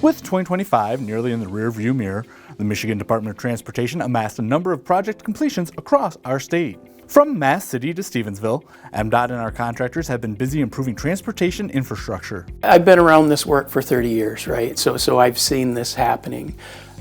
With 2025 nearly in the rearview mirror, the Michigan Department of Transportation amassed a number of project completions across our state. From Mass City to Stevensville, MDOT and our contractors have been busy improving transportation infrastructure. I've been around this work for 30 years, right? So I've seen this happening.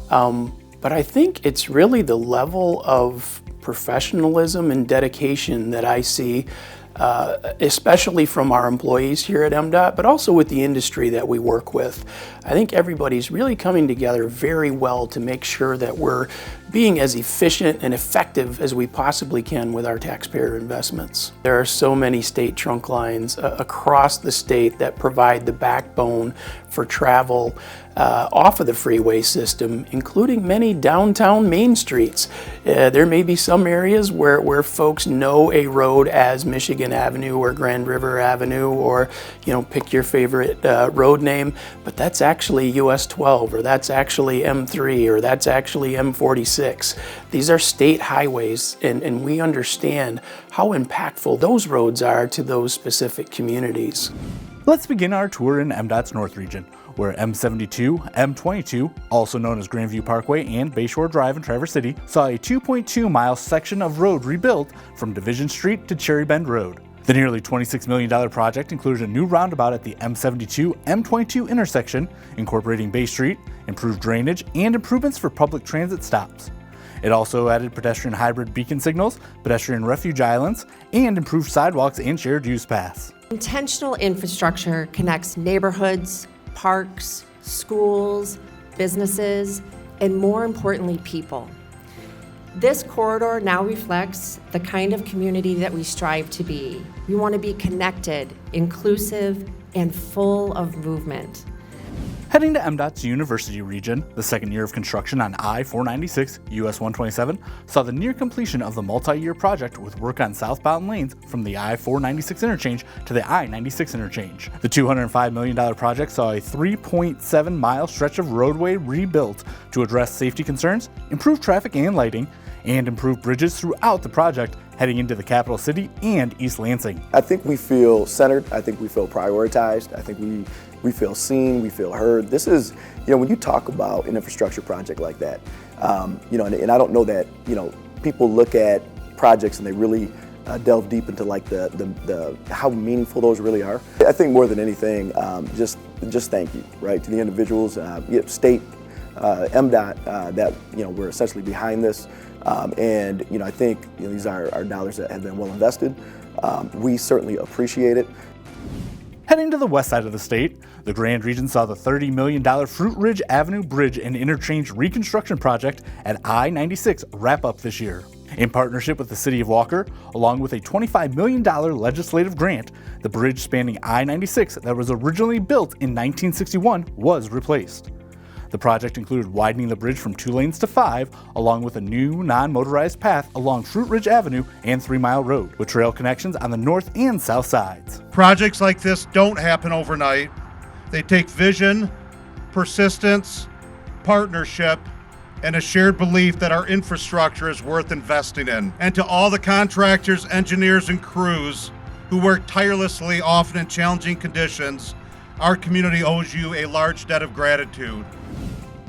But I think it's really the level of professionalism and dedication that I see, especially from our employees here at MDOT, but also with the industry that we work with. I think everybody's really coming together very well to make sure that we're being as efficient and effective as we possibly can with our taxpayer investments. There are so many state trunk lines across the state that provide the backbone for travel off of the freeway system, including many downtown main streets. There may be some areas where folks know a road as Michigan Avenue or Grand River Avenue, or pick your favorite road name, but that's actually US 12, or that's actually M3, or that's actually M46. These are state highways, and we understand how impactful those roads are to those specific communities. Let's begin our tour in MDOT's North region, where M72, M22, also known as Grandview Parkway and Bayshore Drive in Traverse City, saw a 2.2-mile section of road rebuilt from Division Street to Cherry Bend Road. The nearly $26 million project included a new roundabout at the M72, M22 intersection, incorporating Bay Street, improved drainage, and improvements for public transit stops. It also added pedestrian hybrid beacon signals, pedestrian refuge islands, and improved sidewalks and shared use paths. Intentional infrastructure connects neighborhoods, parks, schools, businesses, and more importantly, people. This corridor now reflects the kind of community that we strive to be. We want to be connected, inclusive, and full of movement. Heading to MDOT's University region, the second year of construction on I-496, US 127, saw the near completion of the multi-year project with work on southbound lanes from the I-496 interchange to the I-96 interchange. The $205 million project saw a 3.7-mile stretch of roadway rebuilt to address safety concerns, improve traffic and lighting, and improve bridges throughout the project heading into the capital city and East Lansing. I think we feel centered. I think we feel prioritized. I think we feel seen, we feel heard. This is, when you talk about an infrastructure project like that, and I don't know that, people look at projects and they really delve deep into like the how meaningful those really are. I think more than anything, just thank you, right, to the individuals, state, MDOT, that we're essentially behind this, and I think these are dollars that have been well invested. We certainly appreciate it. Heading to the west side of the state, the Grand Region saw the $30 million Fruit Ridge Avenue Bridge and Interchange reconstruction project at I-96 wrap up this year. In partnership with the City of Walker, along with a $25 million legislative grant, the bridge spanning I-96 that was originally built in 1961 was replaced. The project included widening the bridge from 2 lanes to 5, along with a new non-motorized path along Fruit Ridge Avenue and 3 Mile Road, with trail connections on the north and south sides. Projects like this don't happen overnight. They take vision, persistence, partnership, and a shared belief that our infrastructure is worth investing in. And to all the contractors, engineers, and crews who work tirelessly, often in challenging conditions, our community owes you a large debt of gratitude.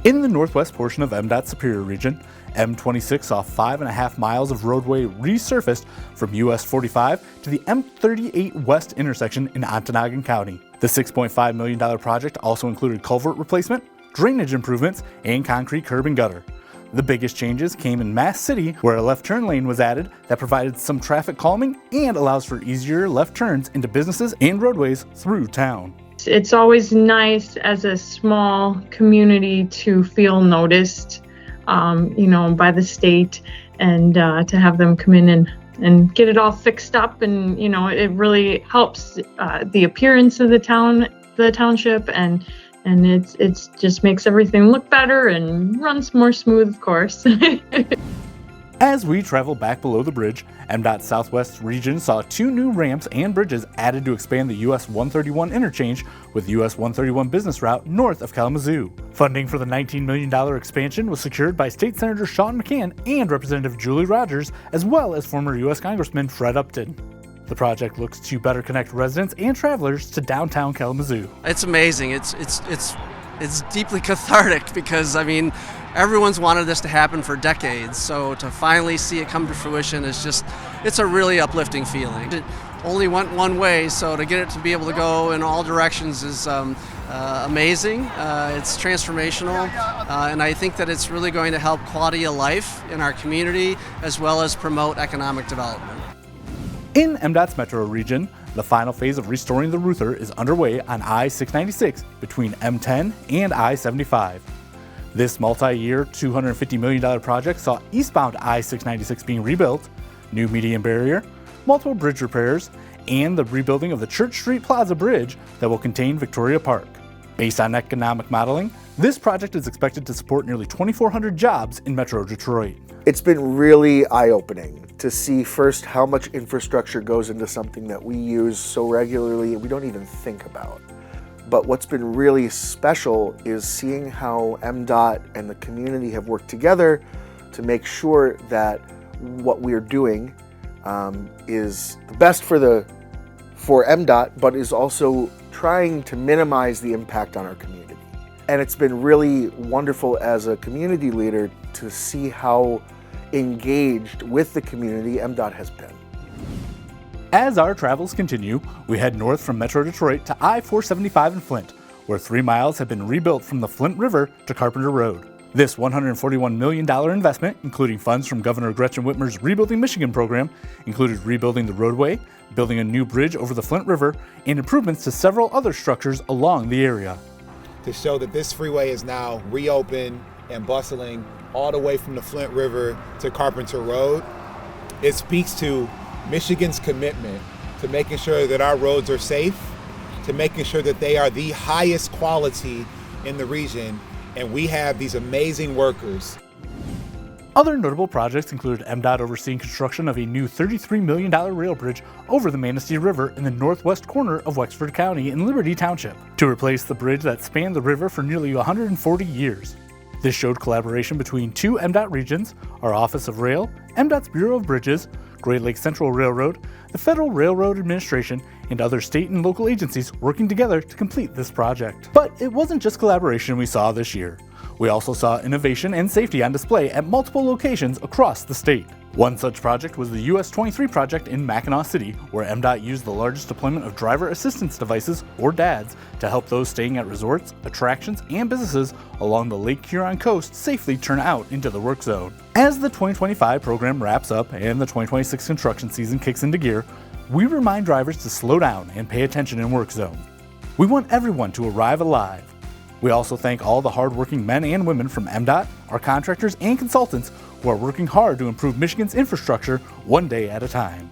In the northwest portion of MDOT's Superior region, M26 saw 5.5 miles of roadway resurfaced from US 45 to the M38 West intersection in Ontonagon County. The $6.5 million project also included culvert replacement, drainage improvements, and concrete curb and gutter. The biggest changes came in Mass City, where a left turn lane was added that provided some traffic calming and allows for easier left turns into businesses and roadways through town. It's always nice as a small community to feel noticed, by the state, and to have them come in and get it all fixed up. And, it really helps the appearance of the township, and it's just makes everything look better and runs more smooth, of course. As we travel back below the bridge, MDOT Southwest region saw 2 new ramps and bridges added to expand the US 131 interchange with US 131 business route north of Kalamazoo. Funding for the $19 million expansion was secured by State Senator Sean McCann and Representative Julie Rogers, as well as former US Congressman Fred Upton. The project looks to better connect residents and travelers to downtown Kalamazoo. It's amazing. It's it's deeply cathartic because, I mean, everyone's wanted this to happen for decades. So to finally see it come to fruition is just, it's a really uplifting feeling. It only went one way, so to get it to be able to go in all directions is amazing. It's transformational, and I think that it's really going to help quality of life in our community as well as promote economic development. In MDOT's metro region, the final phase of restoring the Ruther is underway on I-696 between M10 and I-75. This multi-year, $250 million project saw eastbound I-696 being rebuilt, new median barrier, multiple bridge repairs, and the rebuilding of the Church Street Plaza Bridge that will contain Victoria Park. Based on economic modeling, this project is expected to support nearly 2,400 jobs in Metro Detroit. It's been really eye-opening to see first how much infrastructure goes into something that we use so regularly and we don't even think about. But what's been really special is seeing how MDOT and the community have worked together to make sure that what we're doing is the best for MDOT, but is also trying to minimize the impact on our community. And it's been really wonderful as a community leader to see how engaged with the community MDOT has been. As our travels continue, we head north from Metro Detroit to I-475 in Flint, where 3 miles have been rebuilt from the Flint River to Carpenter Road. This $141 million investment, including funds from Governor Gretchen Whitmer's Rebuilding Michigan program, included rebuilding the roadway, building a new bridge over the Flint River, and improvements to several other structures along the area. To show that this freeway is now reopened and bustling all the way from the Flint River to Carpenter Road, it speaks to Michigan's commitment to making sure that our roads are safe, to making sure that they are the highest quality in the region, and we have these amazing workers. Other notable projects included MDOT overseeing construction of a new $33 million rail bridge over the Manistee River in the northwest corner of Wexford County in Liberty Township to replace the bridge that spanned the river for nearly 140 years. This showed collaboration between 2 MDOT regions, our Office of Rail, MDOT's Bureau of Bridges, Great Lakes Central Railroad, the Federal Railroad Administration, and other state and local agencies working together to complete this project. But it wasn't just collaboration we saw this year. We also saw innovation and safety on display at multiple locations across the state. One such project was the US 23 project in Mackinac City, where MDOT used the largest deployment of driver assistance devices, or DADs, to help those staying at resorts, attractions, and businesses along the Lake Huron coast safely turn out into the work zone. As the 2025 program wraps up and the 2026 construction season kicks into gear, we remind drivers to slow down and pay attention in work zone. We want everyone to arrive alive. We also thank all the hardworking men and women from MDOT, our contractors and consultants who are working hard to improve Michigan's infrastructure one day at a time.